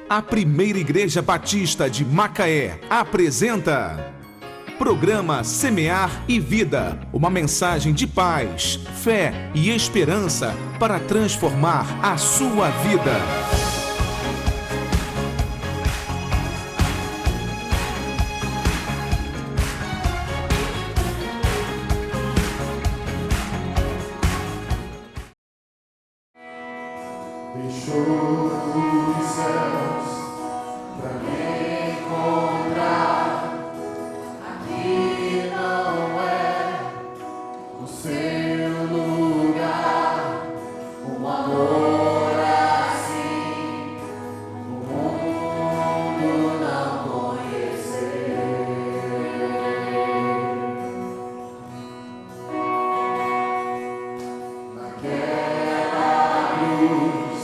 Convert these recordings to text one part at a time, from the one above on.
A Primeira Igreja Batista de Macaé apresenta Programa Semear e Vida, uma mensagem de paz, fé e esperança para transformar a sua vida. Deixou os céus pra me encontrar. Aqui não é o seu lugar. Um amor assim o mundo não conheceu. Naquela cruz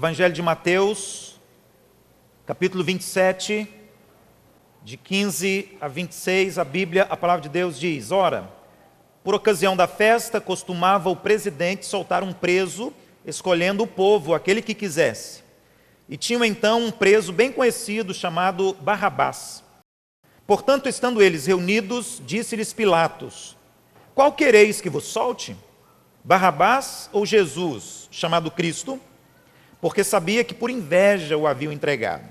Evangelho de Mateus, capítulo 27, de 15 a 26, a palavra de Deus diz: Ora, por ocasião da festa, costumava o presidente soltar um preso, escolhendo o povo, aquele que quisesse. E tinham então um preso bem conhecido, chamado Barrabás. Portanto, estando eles reunidos, disse-lhes Pilatos: Qual quereis que vos solte? Barrabás ou Jesus, chamado Cristo? Porque sabia que por inveja o haviam entregado.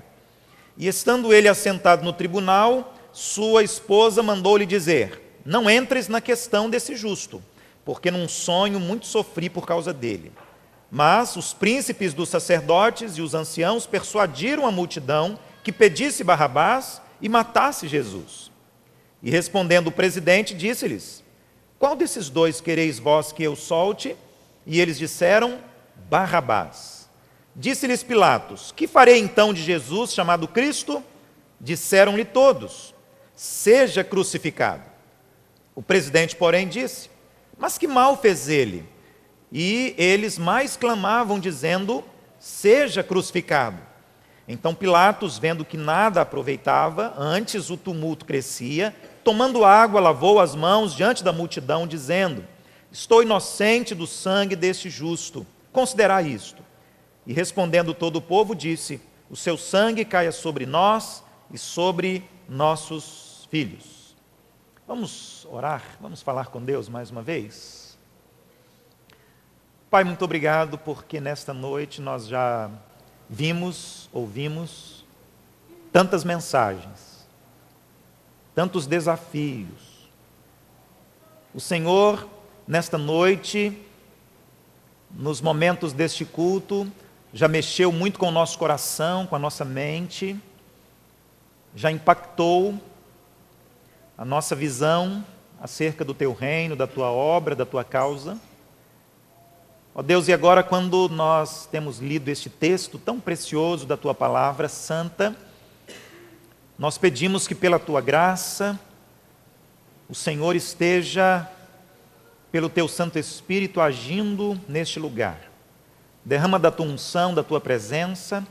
E estando ele assentado no tribunal, sua esposa mandou-lhe dizer: Não entres na questão desse justo, porque num sonho muito sofri por causa dele. Mas os príncipes dos sacerdotes e os anciãos persuadiram a multidão que pedisse Barrabás e matasse Jesus. E respondendo o presidente, disse-lhes: qual desses dois quereis vós que eu solte? E eles disseram, Barrabás. Disse-lhes Pilatos, que farei então de Jesus, chamado Cristo? Disseram-lhe todos, seja crucificado. O presidente, porém, disse, mas que mal fez ele? E eles mais clamavam, dizendo, seja crucificado. Então Pilatos, vendo que nada aproveitava, antes o tumulto crescia, tomando água, lavou as mãos diante da multidão, dizendo, estou inocente do sangue deste justo, considerai isto. E respondendo todo o povo, disse, o seu sangue caia sobre nós e sobre nossos filhos. Vamos orar, vamos falar com Deus mais uma vez? Pai, muito obrigado, porque nesta noite nós já vimos, ouvimos tantas mensagens, tantos desafios. O Senhor, nesta noite, nos momentos deste culto, já mexeu muito com o nosso coração, com a nossa mente, já impactou a nossa visão acerca do Teu reino, da Tua obra, da Tua causa. Ó Deus, e agora quando nós temos lido este texto tão precioso da Tua palavra santa, nós pedimos que pela Tua graça, o Senhor esteja, pelo Teu Santo Espírito, agindo neste lugar. Derrama da Tua unção, da Tua presença,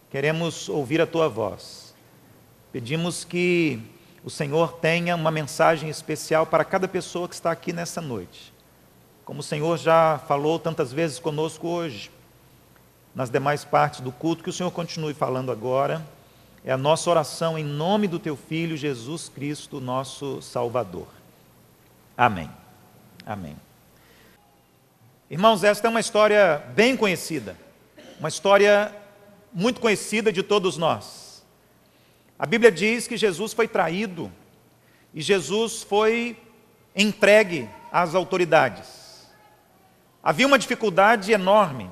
queremos ouvir a Tua voz. Pedimos que o Senhor tenha uma mensagem especial para cada pessoa que está aqui nessa noite. Como o Senhor já falou tantas vezes conosco hoje, nas demais partes do culto, que o Senhor continue falando agora. É a nossa oração em nome do Teu Filho, Jesus Cristo, nosso Salvador. Amém. Amém. Irmãos, esta é uma história bem conhecida, uma história muito conhecida de todos nós. A Bíblia diz que Jesus foi traído e Jesus foi entregue às autoridades. Havia uma dificuldade enorme,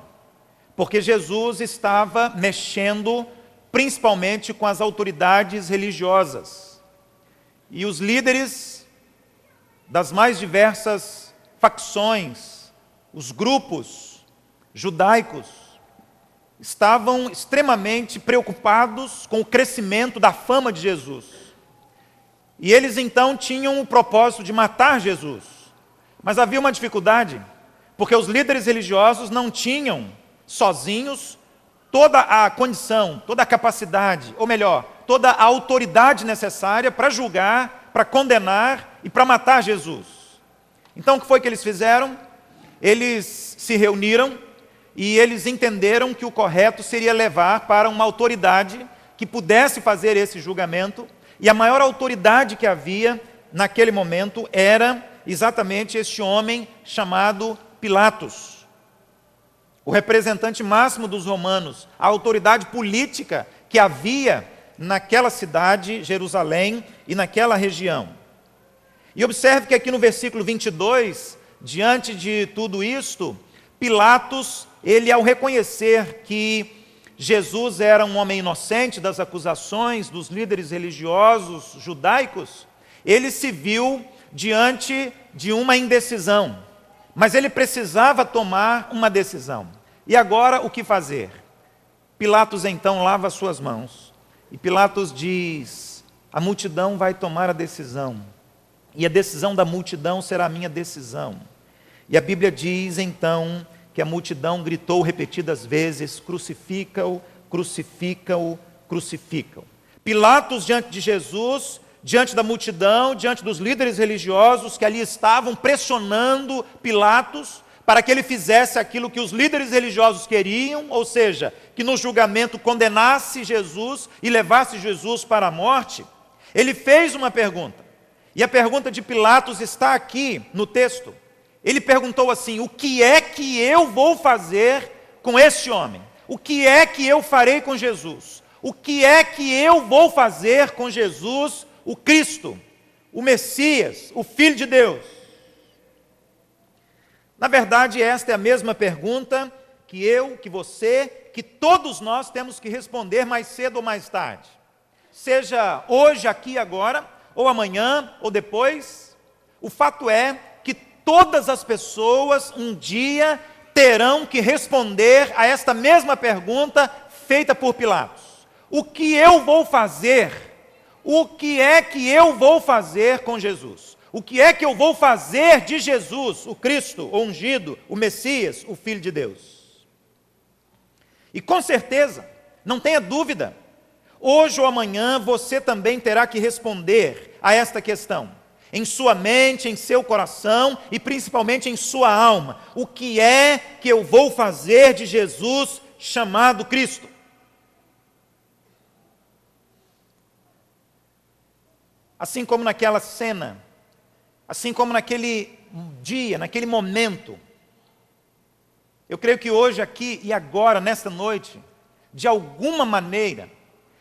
porque Jesus estava mexendo principalmente com as autoridades religiosas. E os líderes das mais diversas facções, os grupos judaicos, estavam extremamente preocupados com o crescimento da fama de Jesus. E eles então tinham o propósito de matar Jesus. Mas havia uma dificuldade, porque os líderes religiosos não tinham sozinhos toda a condição, toda a capacidade, ou melhor, toda a autoridade necessária para julgar, para condenar e para matar Jesus. Então o que foi que eles fizeram? Eles se reuniram e eles entenderam que o correto seria levar para uma autoridade que pudesse fazer esse julgamento, e a maior autoridade que havia naquele momento era exatamente este homem chamado Pilatos, o representante máximo dos romanos, a autoridade política que havia naquela cidade, Jerusalém, e naquela região. E observe que aqui no versículo 22, diante de tudo isto, Pilatos, ele ao reconhecer que Jesus era um homem inocente das acusações dos líderes religiosos judaicos, ele se viu diante de uma indecisão, mas ele precisava tomar uma decisão. E agora o que fazer? Pilatos então lava suas mãos, e Pilatos diz, a multidão vai tomar a decisão, e a decisão da multidão será a minha decisão. E a Bíblia diz então que a multidão gritou repetidas vezes, crucifica-o, crucifica-o, crucifica-o. Pilatos diante de Jesus, diante da multidão, diante dos líderes religiosos que ali estavam pressionando Pilatos para que ele fizesse aquilo que os líderes religiosos queriam, ou seja, que no julgamento condenasse Jesus e levasse Jesus para a morte. Ele fez uma pergunta, e a pergunta de Pilatos está aqui no texto. Ele perguntou assim, o que é que eu vou fazer com este homem? O que é que eu farei com Jesus? O que é que eu vou fazer com Jesus, o Cristo, o Messias, o Filho de Deus? Na verdade, esta é a mesma pergunta que eu, que você, que todos nós temos que responder mais cedo ou mais tarde. Seja hoje, aqui, agora, ou amanhã, ou depois. O fato é que todas as pessoas um dia terão que responder a esta mesma pergunta feita por Pilatos: o que eu vou fazer? O que é que eu vou fazer com Jesus? O que é que eu vou fazer de Jesus, o Cristo, o ungido, o Messias, o Filho de Deus? E com certeza, não tenha dúvida, hoje ou amanhã você também terá que responder a esta questão. Em sua mente, em seu coração e principalmente em sua alma. O que é que eu vou fazer de Jesus chamado Cristo? Assim como naquela cena, assim como naquele dia, naquele momento, eu creio que hoje, aqui e agora, nesta noite, de alguma maneira,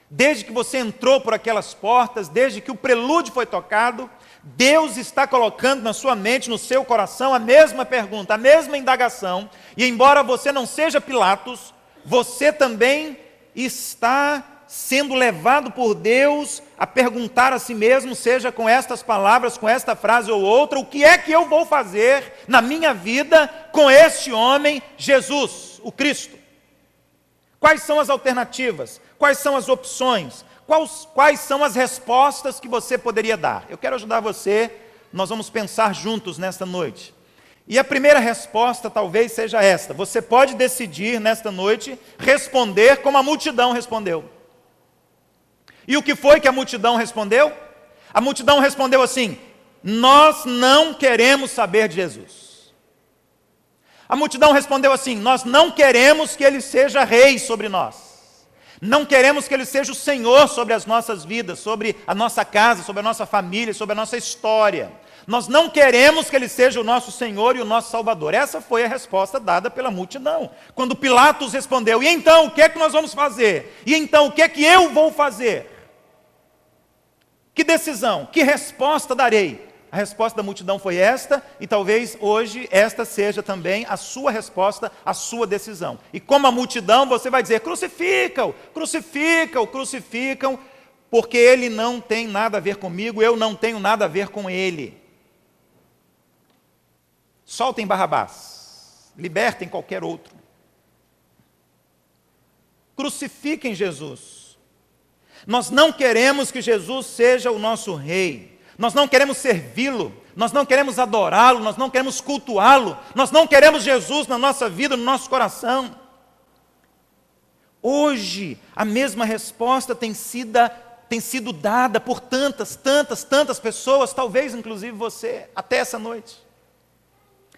desde que você entrou por aquelas portas, desde que o prelúdio foi tocado, Deus está colocando na sua mente, no seu coração, a mesma pergunta, a mesma indagação, e embora você não seja Pilatos, você também está sendo levado por Deus a perguntar a si mesmo, seja com estas palavras, com esta frase ou outra: o que é que eu vou fazer na minha vida com este homem, Jesus, o Cristo? Quais são as alternativas? Quais são as opções? Quais são as respostas que você poderia dar? Eu quero ajudar você, nós vamos pensar juntos nesta noite. E a primeira resposta talvez seja esta: você pode decidir nesta noite responder como a multidão respondeu. E o que foi que a multidão respondeu? A multidão respondeu assim: nós não queremos saber de Jesus. A multidão respondeu assim: nós não queremos que Ele seja rei sobre nós. Não queremos que Ele seja o Senhor sobre as nossas vidas, sobre a nossa casa, sobre a nossa família, sobre a nossa história. Nós não queremos que Ele seja o nosso Senhor e o nosso Salvador. Essa foi a resposta dada pela multidão. Quando Pilatos respondeu: e então, o que é que nós vamos fazer? E então, o que é que eu vou fazer? Que decisão, que resposta darei? A resposta da multidão foi esta, e talvez hoje esta seja também a sua resposta, a sua decisão. E como a multidão, você vai dizer: crucificam, crucificam, crucificam, porque ele não tem nada a ver comigo, eu não tenho nada a ver com ele. Soltem Barrabás, libertem qualquer outro. Crucifiquem Jesus. Nós não queremos que Jesus seja o nosso rei. Nós não queremos servi-lo, nós não queremos adorá-lo, nós não queremos cultuá-lo, nós não queremos Jesus na nossa vida, no nosso coração. Hoje, a mesma resposta tem sido dada por tantas pessoas, talvez inclusive você, até essa noite.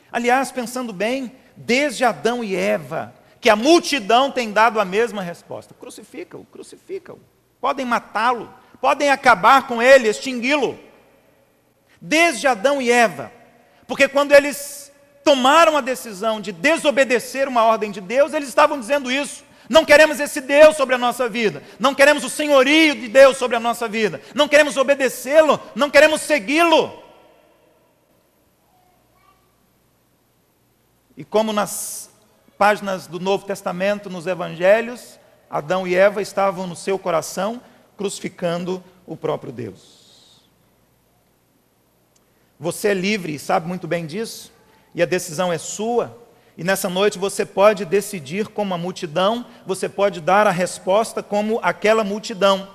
Aliás, pensando bem, desde Adão e Eva, que a multidão tem dado a mesma resposta: crucificam, crucificam. Podem matá-lo, podem acabar com ele, extingui-lo. Desde Adão e Eva, porque quando eles tomaram a decisão de desobedecer uma ordem de Deus, eles estavam dizendo isso: não queremos esse Deus sobre a nossa vida, não queremos o senhorio de Deus sobre a nossa vida, não queremos obedecê-lo, não queremos segui-lo. E como nas páginas do Novo Testamento, nos Evangelhos, Adão e Eva estavam no seu coração crucificando o próprio Deus. Você é livre e sabe muito bem disso, e a decisão é sua, e nessa noite você pode decidir como a multidão, você pode dar a resposta como aquela multidão,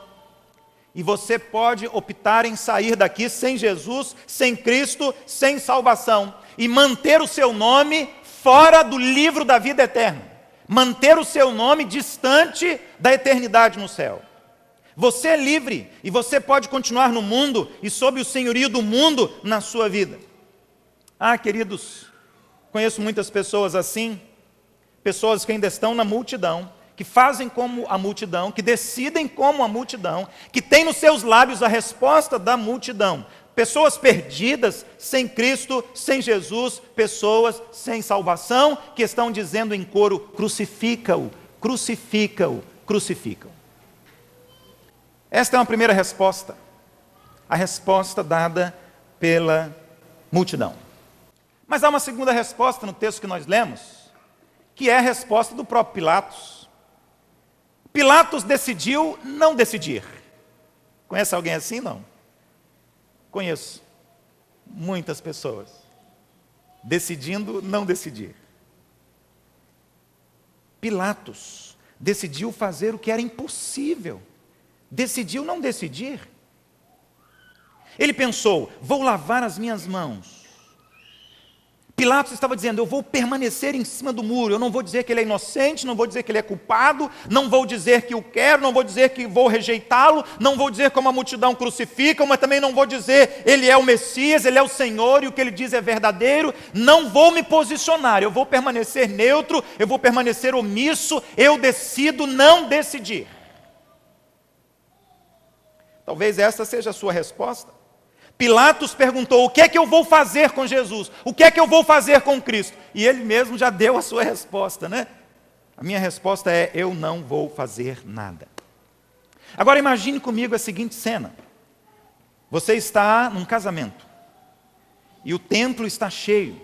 e você pode optar em sair daqui sem Jesus, sem Cristo, sem salvação, e manter o seu nome fora do livro da vida eterna, manter o seu nome distante da eternidade no céu. Você é livre e você pode continuar no mundo e sob o senhorio do mundo na sua vida. Ah, queridos, conheço muitas pessoas assim, pessoas que ainda estão na multidão, que fazem como a multidão, que decidem como a multidão, que têm nos seus lábios a resposta da multidão. Pessoas perdidas, sem Cristo, sem Jesus, pessoas sem salvação, que estão dizendo em coro: crucifica-o, crucifica-o, crucifica-o. Esta é uma primeira resposta, a resposta dada pela multidão. Mas há uma segunda resposta no texto que nós lemos, que é a resposta do próprio Pilatos. Pilatos decidiu não decidir. Conhece alguém assim? Não. Conheço muitas pessoas. decidindo não decidir. Pilatos decidiu fazer o que era impossível. Decidiu não decidir. Ele pensou, vou lavar as minhas mãos. Pilatos estava dizendo, eu vou permanecer em cima do muro, eu não vou dizer que ele é inocente, não vou dizer que ele é culpado, não vou dizer que o quero, não vou dizer que vou rejeitá-lo, não vou dizer como a multidão crucifica, mas também não vou dizer ele é o Messias, ele é o Senhor e o que ele diz é verdadeiro. Não vou me posicionar, eu vou permanecer neutro, eu vou permanecer omisso, eu decido não decidir. Talvez essa seja a sua resposta. Pilatos perguntou, o que é que eu vou fazer com Jesus? O que é que eu vou fazer com Cristo? E ele mesmo já deu a sua resposta, né? A minha resposta é, eu não vou fazer nada. Agora imagine comigo a seguinte cena. Você está num casamento, e o templo está cheio,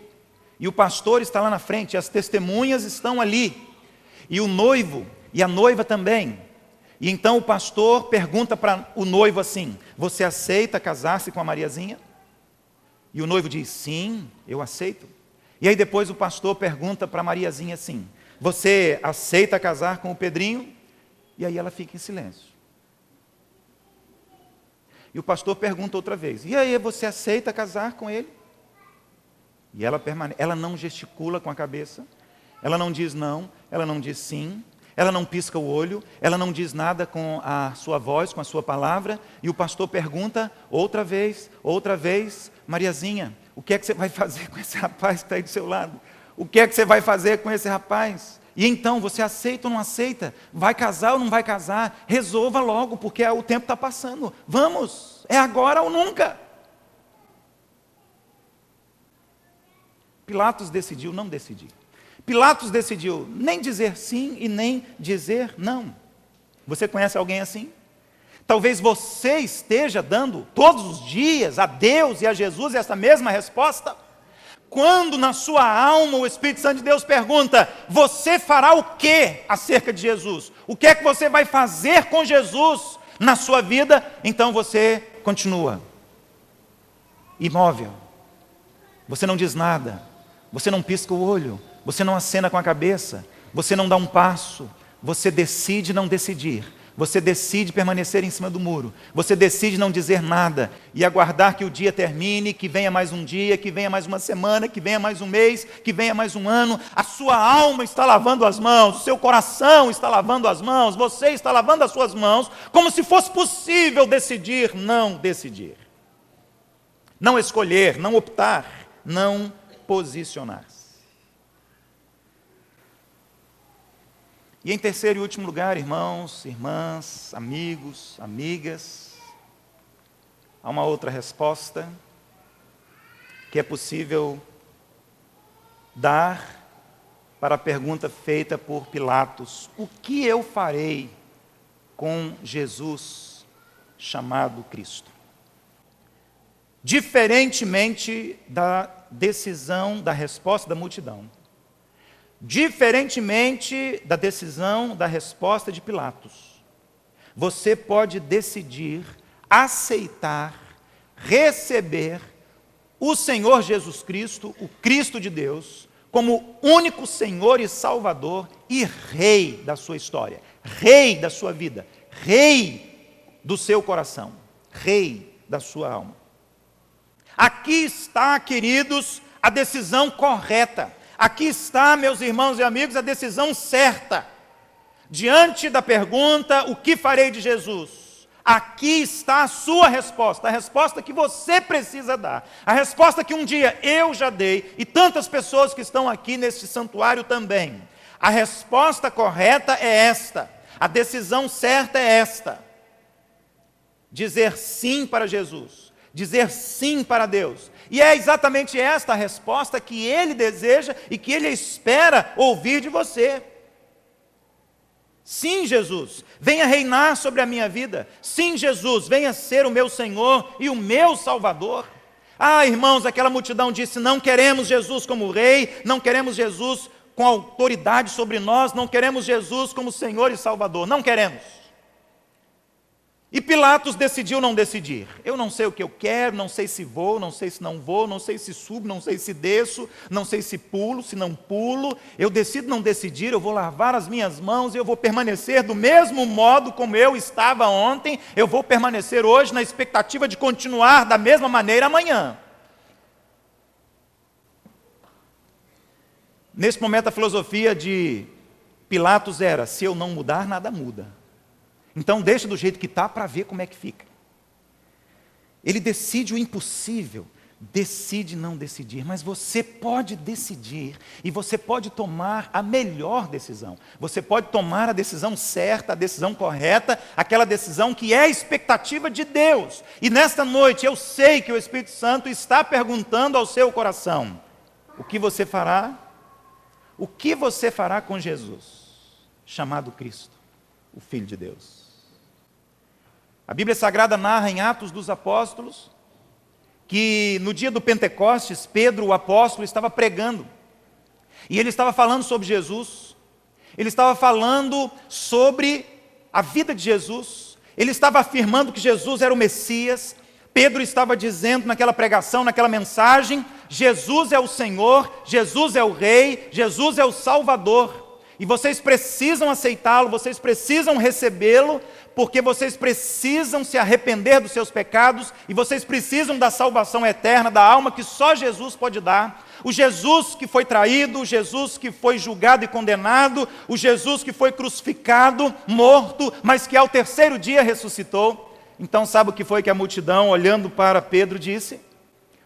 e o pastor está lá na frente, e as testemunhas estão ali, e o noivo e a noiva também. E então o pastor pergunta para o noivo assim, você aceita casar-se com a Mariazinha? E o noivo diz, sim, eu aceito. E aí depois o pastor pergunta para a Mariazinha assim, você aceita casar com o Pedrinho? E aí ela fica em silêncio. E o pastor pergunta outra vez, e aí você aceita casar com ele? E ela permanece, ela não gesticula com a cabeça, ela não diz não, ela não diz sim, ela não pisca o olho, ela não diz nada com a sua voz, com a sua palavra, e o pastor pergunta outra vez, Mariazinha, o que é que você vai fazer com esse rapaz que está aí do seu lado? O que é que você vai fazer com esse rapaz? E então, você aceita ou não aceita? Vai casar ou não vai casar? Resolva logo, porque o tempo está passando. Vamos, é agora ou nunca. Pilatos decidiu não decidir. Pilatos decidiu nem dizer sim e nem dizer não. Você conhece alguém assim? Talvez você esteja dando todos os dias a Deus e a Jesus essa mesma resposta. Quando na sua alma o Espírito Santo de Deus pergunta, você fará o que acerca de Jesus? O que é que você vai fazer com Jesus na sua vida? Então você continua imóvel. Você não diz nada. Você não pisca o olho. Você não acena com a cabeça, você não dá um passo, você decide não decidir, você decide permanecer em cima do muro, você decide não dizer nada e aguardar que o dia termine, que venha mais um dia, que venha mais uma semana, que venha mais um mês, que venha mais um ano. A sua alma está lavando as mãos, o seu coração está lavando as mãos, você está lavando as suas mãos, como se fosse possível decidir, não decidir, não escolher, não optar, não posicionar-se. E em terceiro e último lugar, irmãos, irmãs, amigos, amigas, há uma outra resposta que é possível dar para a pergunta feita por Pilatos: o que eu farei com Jesus chamado Cristo? Diferentemente da decisão, da resposta da multidão, diferentemente da decisão, da resposta de Pilatos, você pode decidir aceitar, receber o Senhor Jesus Cristo, o Cristo de Deus, como único Senhor e Salvador e Rei da sua história, Rei da sua vida, Rei do seu coração, Rei da sua alma. Aqui está, queridos, a decisão correta. Aqui está, meus irmãos e amigos, a decisão certa. Diante da pergunta, o que farei de Jesus? Aqui está a sua resposta, a resposta que você precisa dar. A resposta que um dia eu já dei, e tantas pessoas que estão aqui neste santuário também. A resposta correta é esta. A decisão certa é esta. Dizer sim para Jesus. Dizer sim para Deus. E é exatamente esta a resposta que Ele deseja e que Ele espera ouvir de você. Sim, Jesus, venha reinar sobre a minha vida. Sim, Jesus, venha ser o meu Senhor e o meu Salvador. Ah, irmãos, aquela multidão disse, não queremos Jesus como Rei, não queremos Jesus com autoridade sobre nós, não queremos Jesus como Senhor e Salvador, não queremos. E Pilatos decidiu não decidir. Eu não sei o que eu quero, não sei se vou, não sei se não vou, não sei se subo, não sei se desço, não sei se pulo, se não pulo. Eu decido não decidir, eu vou lavar as minhas mãos e eu vou permanecer do mesmo modo como eu estava ontem. Eu vou permanecer hoje na expectativa de continuar da mesma maneira amanhã. Nesse momento a filosofia de Pilatos era: se eu não mudar, nada muda. Então deixa do jeito que está para ver como é que fica. Ele decide o impossível, decide não decidir, mas você pode decidir e você pode tomar a melhor decisão. Você pode tomar a decisão certa, a decisão correta, aquela decisão que é a expectativa de Deus. E nesta noite eu sei que o Espírito Santo está perguntando ao seu coração: o que você fará? O que você fará com Jesus, chamado Cristo, o Filho de Deus? A Bíblia Sagrada narra em Atos dos Apóstolos que no dia do Pentecostes, Pedro, o apóstolo, estava pregando. E ele estava falando sobre Jesus, ele estava falando sobre a vida de Jesus, ele estava afirmando que Jesus era o Messias. Pedro estava dizendo naquela pregação, naquela mensagem: Jesus é o Senhor, Jesus é o Rei, Jesus é o Salvador. E vocês precisam aceitá-lo, vocês precisam recebê-lo, porque vocês precisam se arrepender dos seus pecados e vocês precisam da salvação eterna da alma que só Jesus pode dar. O Jesus que foi traído, o Jesus que foi julgado e condenado, o Jesus que foi crucificado, morto, mas que ao terceiro dia ressuscitou. Então sabe o que foi que a multidão, olhando para Pedro, disse?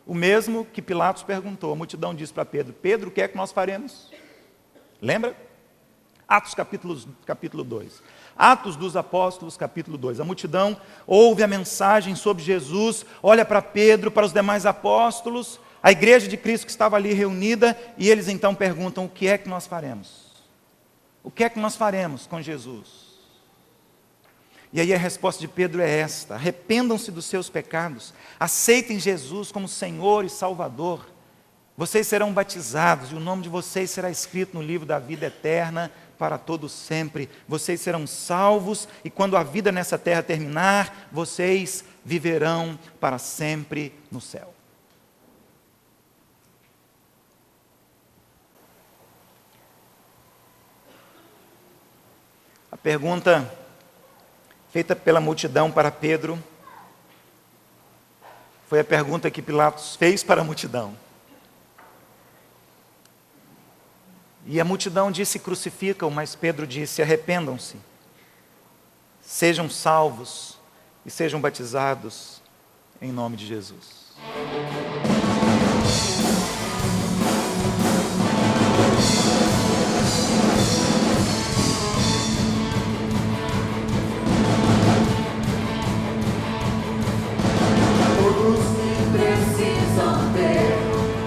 O mesmo que Pilatos perguntou. A multidão disse para Pedro: Pedro, o que é que nós faremos? Lembra? Atos capítulo 2. Atos dos Apóstolos, capítulo 2. A multidão ouve a mensagem sobre Jesus, olha para Pedro, para os demais apóstolos, a igreja de Cristo que estava ali reunida, e eles então perguntam: o que é que nós faremos? O que é que nós faremos com Jesus? E aí a resposta de Pedro é esta: arrependam-se dos seus pecados, aceitem Jesus como Senhor e Salvador, vocês serão batizados e o nome de vocês será escrito no livro da vida eterna para todo sempre. Vocês serão salvos e quando a vida nessa terra terminar, vocês viverão para sempre no céu. A pergunta feita pela multidão para Pedro foi a pergunta que Pilatos fez para a multidão. E a multidão disse: crucificam, mas Pedro disse: arrependam-se, sejam salvos e sejam batizados em nome de Jesus. Todos que precisam ter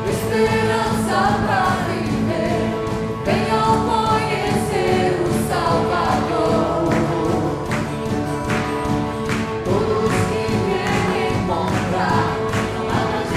esperança para viver, venham conhecer o Salvador. Todos que querem encontrar, não há mais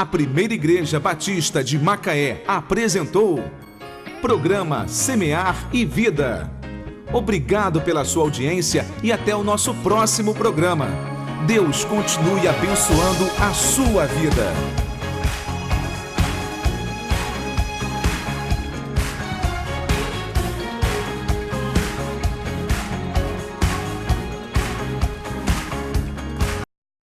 A Primeira Igreja Batista de Macaé apresentou Programa Semear e Vida. Obrigado pela sua audiência e até o nosso próximo programa. Deus continue abençoando a sua vida.